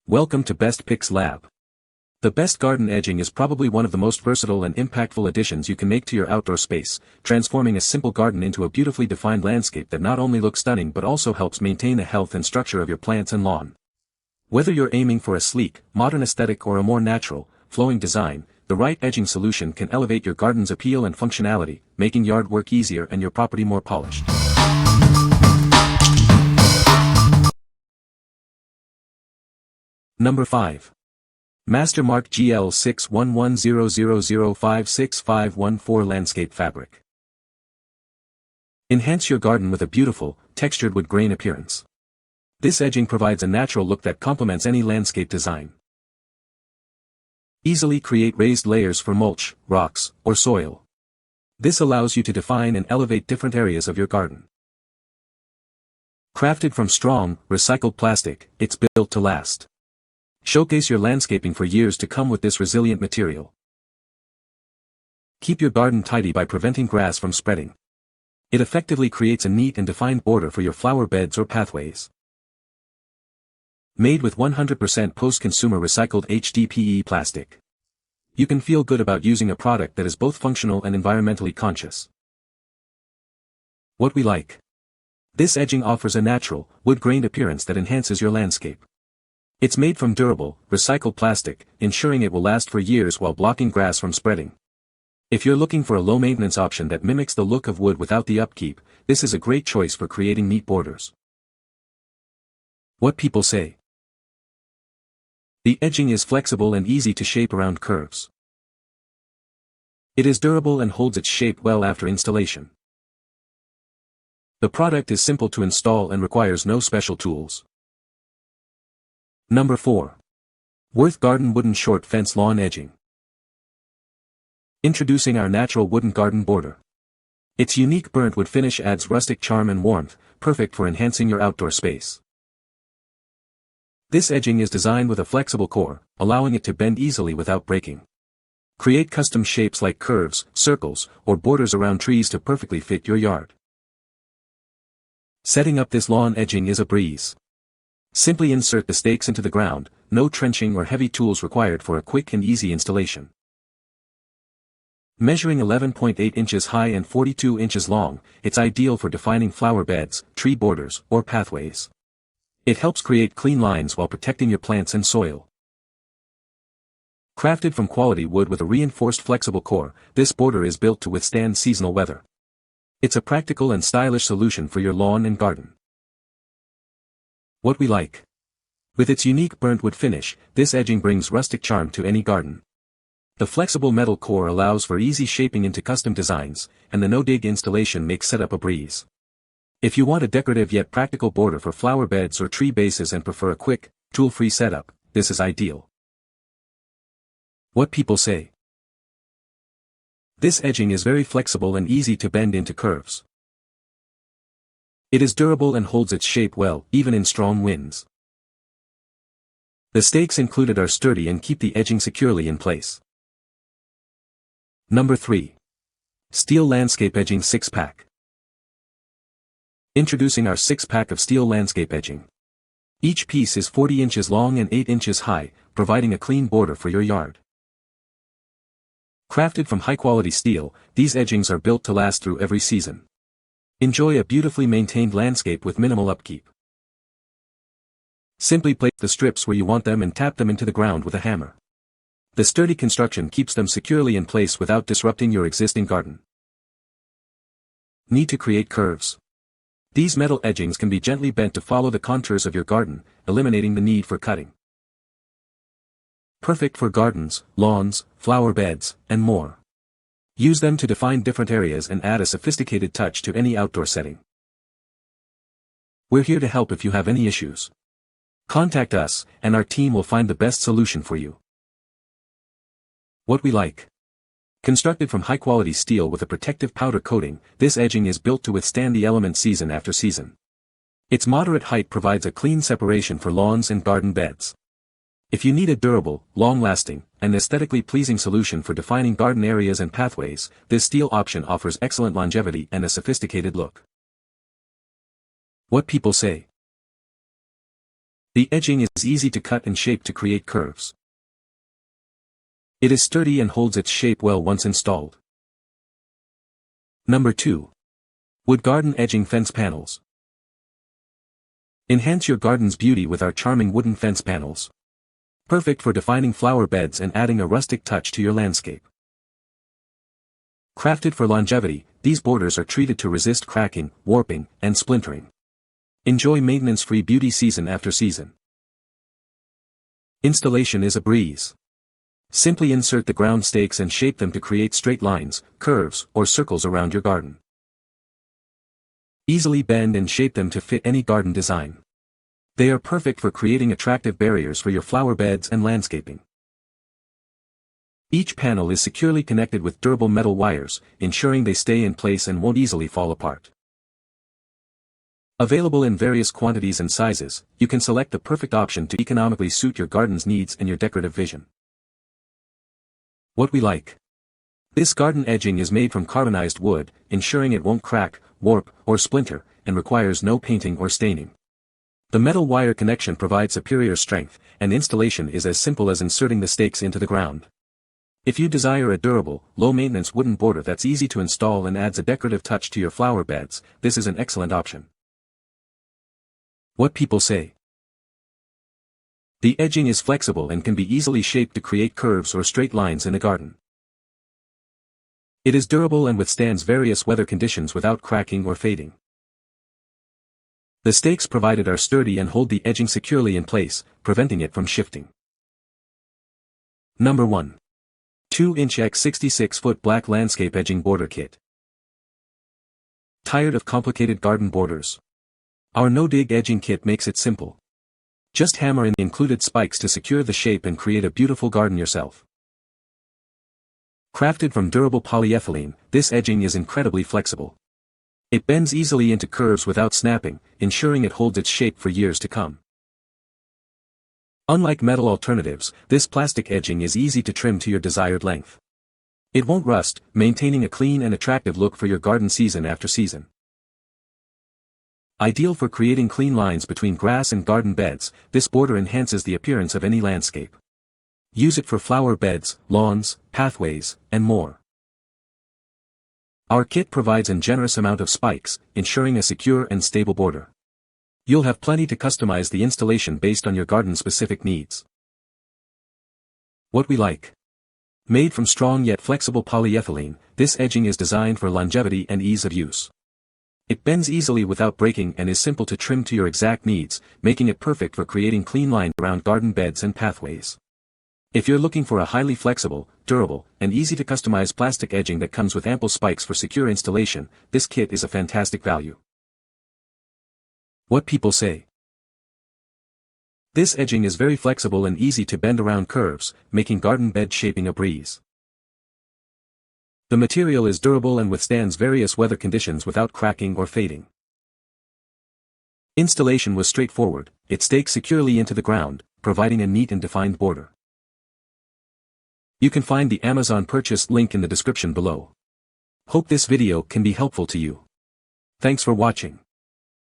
Welcome to Best Picks Lab. The Best Garden Edging is probably one of the most versatile and impactful additions you can make to your outdoor space, transforming a simple garden into a beautifully defined landscape that not only looks stunning but also helps maintain the health and structure of your plants and lawn. Whether you're aiming for a sleek, modern aesthetic or a more natural, flowing design, the right edging solution can elevate your garden's appeal and functionality, making yard work easier and your property more polished. Number 5. Mastermark GL611000565514 Landscape Fabric. Enhance your garden with a beautiful, textured wood grain appearance. This edging provides a natural look that complements any landscape design. Easily create raised layers for mulch, rocks, or soil. This allows you to define and elevate different areas of your garden. Crafted from strong, recycled plastic, it's built to last. Showcase your landscaping for years to come with this resilient material. Keep your garden tidy by preventing grass from spreading. It effectively creates a neat and defined border for your flower beds or pathways. Made with 100% post-consumer recycled HDPE plastic. You can feel good about using a product that is both functional and environmentally conscious. What we like. This edging offers a natural, wood-grained appearance that enhances your landscape. It's made from durable, recycled plastic, ensuring it will last for years while blocking grass from spreading. If you're looking for a low-maintenance option that mimics the look of wood without the upkeep, this is a great choice for creating neat borders. What people say. The edging is flexible and easy to shape around curves. It is durable and holds its shape well after installation. The product is simple to install and requires no special tools. Number 4. Worth Garden Wooden Short Fence Lawn Edging. Introducing our natural wooden garden border. Its unique burnt wood finish adds rustic charm and warmth, perfect for enhancing your outdoor space. This edging is designed with a flexible core, allowing it to bend easily without breaking. Create custom shapes like curves, circles, or borders around trees to perfectly fit your yard. Setting up this lawn edging is a breeze. Simply insert the stakes into the ground, no trenching or heavy tools required for a quick and easy installation. Measuring 11.8 inches high and 42 inches long, it's ideal for defining flower beds, tree borders, or pathways. It helps create clean lines while protecting your plants and soil. Crafted from quality wood with a reinforced flexible core, this border is built to withstand seasonal weather. It's a practical and stylish solution for your lawn and garden. What we like. With its unique burnt wood finish, this edging brings rustic charm to any garden. The flexible metal core allows for easy shaping into custom designs, and the no-dig installation makes setup a breeze. If you want a decorative yet practical border for flower beds or tree bases and prefer a quick, tool-free setup, this is ideal. What people say. This edging is very flexible and easy to bend into curves. It is durable and holds its shape well, even in strong winds. The stakes included are sturdy and keep the edging securely in place. Number 3. Steel Landscape Edging 6-Pack. Introducing our 6-pack of steel landscape edging. Each piece is 40 inches long and 8 inches high, providing a clean border for your yard. Crafted from high-quality steel, these edgings are built to last through every season. Enjoy a beautifully maintained landscape with minimal upkeep. Simply place the strips where you want them and tap them into the ground with a hammer. The sturdy construction keeps them securely in place without disrupting your existing garden. Need to create curves. These metal edgings can be gently bent to follow the contours of your garden, eliminating the need for cutting. Perfect for gardens, lawns, flower beds, and more. Use them to define different areas and add a sophisticated touch to any outdoor setting. We're here to help if you have any issues. Contact us, and our team will find the best solution for you. What we like. Constructed from high-quality steel with a protective powder coating, this edging is built to withstand the elements season after season. Its moderate height provides a clean separation for lawns and garden beds. If you need a durable, long-lasting, and aesthetically pleasing solution for defining garden areas and pathways, this steel option offers excellent longevity and a sophisticated look. What people say. The edging is easy to cut and shape to create curves. It is sturdy and holds its shape well once installed. Number 2. Wood Garden Edging Fence Panels. Enhance your garden's beauty with our charming wooden fence panels. Perfect for defining flower beds and adding a rustic touch to your landscape. Crafted for longevity, these borders are treated to resist cracking, warping, and splintering. Enjoy maintenance-free beauty season after season. Installation is a breeze. Simply insert the ground stakes and shape them to create straight lines, curves, or circles around your garden. Easily bend and shape them to fit any garden design. They are perfect for creating attractive barriers for your flower beds and landscaping. Each panel is securely connected with durable metal wires, ensuring they stay in place and won't easily fall apart. Available in various quantities and sizes, you can select the perfect option to economically suit your garden's needs and your decorative vision. What we like. This garden edging is made from carbonized wood, ensuring it won't crack, warp, or splinter, and requires no painting or staining. The metal wire connection provides superior strength, and installation is as simple as inserting the stakes into the ground. If you desire a durable, low-maintenance wooden border that's easy to install and adds a decorative touch to your flower beds, this is an excellent option. What people say. The edging is flexible and can be easily shaped to create curves or straight lines in a garden. It is durable and withstands various weather conditions without cracking or fading. The stakes provided are sturdy and hold the edging securely in place, preventing it from shifting. Number 1. 2-inch x 66-foot black landscape edging border kit. Tired of complicated garden borders? Our no-dig edging kit makes it simple. Just hammer in the included spikes to secure the shape and create a beautiful garden yourself. Crafted from durable polyethylene, this edging is incredibly flexible. It bends easily into curves without snapping, ensuring it holds its shape for years to come. Unlike metal alternatives, this plastic edging is easy to trim to your desired length. It won't rust, maintaining a clean and attractive look for your garden season after season. Ideal for creating clean lines between grass and garden beds, this border enhances the appearance of any landscape. Use it for flower beds, lawns, pathways, and more. Our kit provides a generous amount of spikes, ensuring a secure and stable border. You'll have plenty to customize the installation based on your garden's specific needs. What we like. Made from strong yet flexible polyethylene, this edging is designed for longevity and ease of use. It bends easily without breaking and is simple to trim to your exact needs, making it perfect for creating clean lines around garden beds and pathways. If you're looking for a highly flexible, durable, and easy to customize plastic edging that comes with ample spikes for secure installation, this kit is a fantastic value. What people say. This edging is very flexible and easy to bend around curves, making garden bed shaping a breeze. The material is durable and withstands various weather conditions without cracking or fading. Installation was straightforward, it stakes securely into the ground, providing a neat and defined border. You can find the Amazon purchase link in the description below. Hope this video can be helpful to you. Thanks for watching.